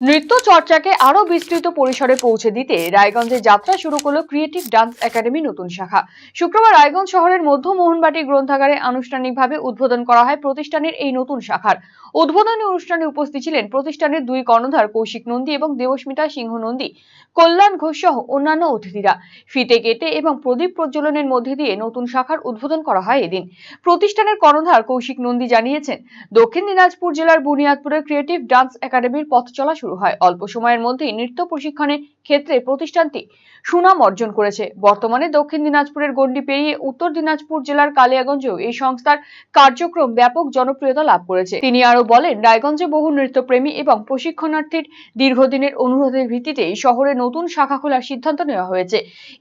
নৃত্য চর্চাকে আরো বিস্তৃত পরিসরে পৌঁছে দিতে রায়গঞ্জে যাত্রা শুরু করলো ক্রিয়েটিভ ডান্স একাডেমি নতুন শাখা। শুক্রবার রায়গঞ্জ শহরের মধ্য মোহনবাটি গ্রন্থাগারে আনুষ্ঠানিকভাবে উদ্বোধন করা হয় প্রতিষ্ঠানের এই নতুন শাখার। উদ্বোধনী অনুষ্ঠানে উপস্থিত ছিলেন প্রতিষ্ঠানের দুই কর্ণধার কৌশিক নন্দী এবং দেবস্মিতা সিংহ নন্দী, কল্যাণ ঘোষ সহ অন্যান্য অতিথিরা। ফিতে কেটে এবং প্রদীপ প্রজ্বলনের মধ্যে দিয়ে নতুন শাখার উদ্বোধন করা হয় এদিন। প্রতিষ্ঠানের কর্ণধার কৌশিক নন্দী জানিয়েছেন, দক্ষিণ দিনাজপুর জেলার বুনিয়াদপুরের ক্রিয়েটিভ ডান্স একাডেমির পথ চলা শুরু হয়। অল্প সময়ের মধ্যেই নৃত্য প্রশিক্ষণের ক্ষেত্রে প্রতিষ্ঠানটি সুনাম অর্জন করেছে। বর্তমানে দক্ষিণ দিনাজপুরের গণ্ডি পেরিয়ে উত্তর দিনাজপুর জেলার কালিয়াগঞ্জেও এই সংস্থার কার্যক্রম ব্যাপক জনপ্রিয়তা লাভ করেছে। তিনি আরো বলেন, রায়গঞ্জে বহু নৃত্যপ্রেমী এবং প্রশিক্ষণার্থীর দীর্ঘদিনের অনুরোধের ভিত্তিতে শহরে নতুন শাখা খোলার সিদ্ধান্ত নেওয়া হয়েছে।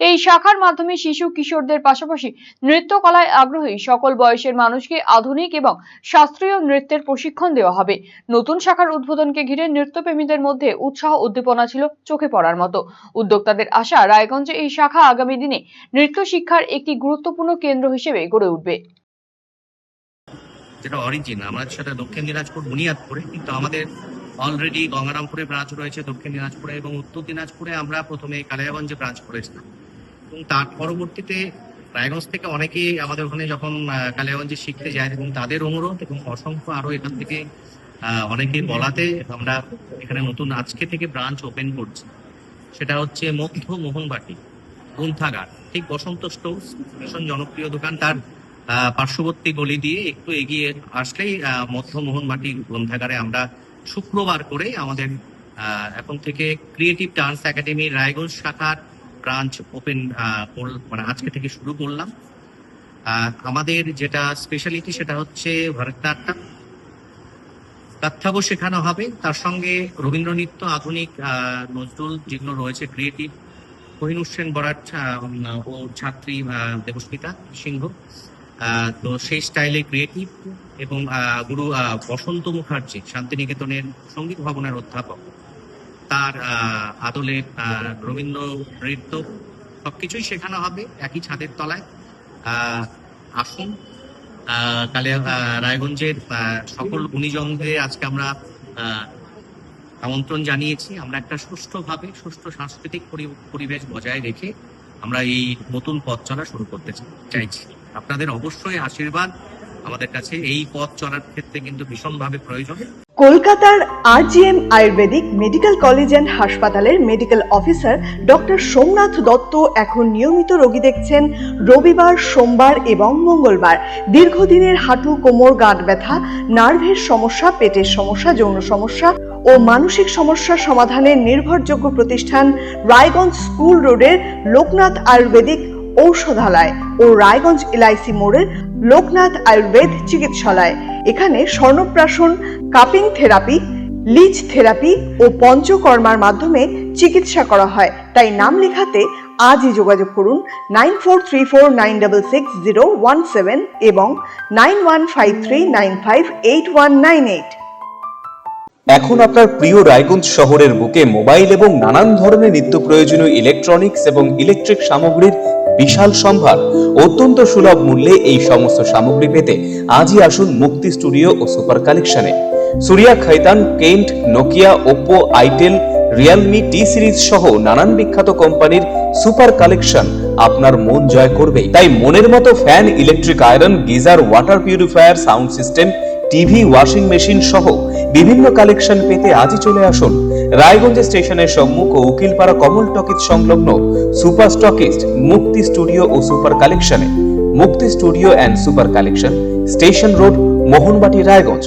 এই শাখার মাধ্যমে শিশু কিশোরদের পাশাপাশি নৃত্যকলায় আগ্রহী সকল বয়সের মানুষকে আধুনিক এবং শাস্ত্রীয় নৃত্যের প্রশিক্ষণ দেওয়া হবে। নতুন শাখার উদ্বোধনকে ঘিরে নৃত্যপ্রেমীদের মধ্যে উৎসাহ উদ্দীপনা ছিল চোখে পড়ার মতো। উদ্যোক্তাদের আশা, রায়গঞ্জে এই শাখা আগামী দিনে নৃত্য শিক্ষার একটি গুরুত্বপূর্ণ কেন্দ্র হিসেবে গড়ে উঠবে। যেটা অরিজিন আমরা সেটা দক্ষিণ দিনাজপুর বুনিয়াদপুরে, কিন্তু আমাদের অলরেডি গঙ্গারামপুরে ব্রাঞ্চ রয়েছে দক্ষিণ দিনাজপুরে, এবং উত্তর দিনাজপুরে আমরা প্রথমে কালিয়াগঞ্জে ব্রাঞ্চ করেছিলাম, এবং তার পরবর্তীতে রায়গঞ্জ থেকে অনেকেই আমাদের ওখানে যখন কালিয়াগঞ্জে শিখতে যায় এবং তাদের অনুরোধ এবং অসংখ্য আরো এখান থেকে অনেকে বলাতে আমরা এখানে নতুন আজকে থেকে ব্রাঞ্চ ওপেন করছি। সেটা হচ্ছে মধ্য মোহনবাটি গ্রন্থাগার, ঠিক বসন্ত স্টোর, ভীষণ জনপ্রিয় দোকান, তার পার্শ্ববর্তী গলি দিয়ে একটু এগিয়ে আসলেই মধ্য মোহনবাটি গ্রন্থাগারে আমরা শুক্রবার করে আমাদের এখন থেকে ক্রিয়েটিভ ডান্স একাডেমি রায়গঞ্জ শাখার ব্রাঞ্চ ওপেন মানে আজকে থেকে শুরু করলাম। আমাদের যেটা স্পেশালিটি সেটা হচ্ছে ভরতনাট্যম, কাত্থাবো শেখানো হবে, তার সঙ্গে রবীন্দ্র নৃত্য, আধুনিক, নজরুল যেগুলো রয়েছে ক্রিয়েটিভ। কোহিনুর সেন বরাট ও ছাত্রী দেবস্মিতা সিংহ, তো সেই স্টাইলে ক্রিয়েটিভ, এবং গুরু বসন্ত মুখার্জি শান্তিনিকেতনের সঙ্গীত ভবনের অধ্যাপক, তার আদলে রবীন্দ্র নৃত্য সবকিছুই শেখানো হবে একই ছাদের তলায়। আসুন, রায়গঞ্জের সকল গুণীজনদের আজকে আমরা আমন্ত্রণ জানিয়েছি। আমরা একটা সুষ্ঠু সাংস্কৃতিক পরিবেশ বজায় রেখে আমরা এই নতুন পথ চলা শুরু করতে চাইছি। আপনাদের অবশ্যই আশীর্বাদ আমাদের কাছে এই পথ চলার ক্ষেত্রে কিন্তু ভীষণভাবে প্রয়োজন। কলকাতার RGM Ayurvedic medical college and হাসপাতালের medical officer doctor Somnath Dutta এখন নিয়মিত রোগী দেখছেন রবিবার, সোমবার এবং মঙ্গলবার। দীর্ঘদিনের হাঁটু, কোমর, গাঁট ব্যথা, নার্ভের সমস্যা, পেটের সমস্যা, যৌন সমস্যা ও মানসিক সমস্যার সমাধানের নির্ভরযোগ্য প্রতিষ্ঠান রায়গঞ্জ স্কুল রোডের লোকনাথ আয়ুর্বেদিক ঔষধালয় ও রায়গঞ্জ LIC মোড়ের লোকনাথ আয়ুর্বেদ চিকিৎসালয়। এখানে স্বর্ণপ্রাশন, কাপিং থেরাপি, লিচ থেরাপি ও পঞ্চকর্মার মাধ্যমে চিকিৎসা করা হয়। তাই নাম লেখাতে আজই যোগাযোগ করুন 9434966017 এবং 9153958198। এখন আপনার প্রিয় রায়গঞ্জ শহরের বুকে মোবাইল এবং নানান ধরনের নিত্য প্রয়োজনীয় ইলেকট্রনিক্স এবং ইলেকট্রিক সামগ্রীর বিশাল সম্ভার। অত্যন্ত সুলভ মূল্যে এই সমস্ত সামগ্রী পেতে আজই আসুন মুক্তি স্টুডিও ও সুপার কালেকশনে। Surya, Khaitan, Kent, Nokia, Oppo, itel, realme, T Series সহ নানান বিখ্যাত কোম্পানির সুপার কালেকশন আপনার মন জয় করবে। তাই মনের মতো fan, electric iron, geyser, water purifier, sound system, TV, washing machine সহ বিভিন্ন কালেকশন পেতে আজই চলে আসুন রায়গঞ্জ স্টেশনের সম্মুখ ও উকিলপাড়া কমল টকিজ সংলগ্ন সুপার স্টকিস্ট মুক্তি স্টুডিও ও সুপার কালেকশনে। মুক্তি studio and super collection, station road, Mohanbati, Raiganj.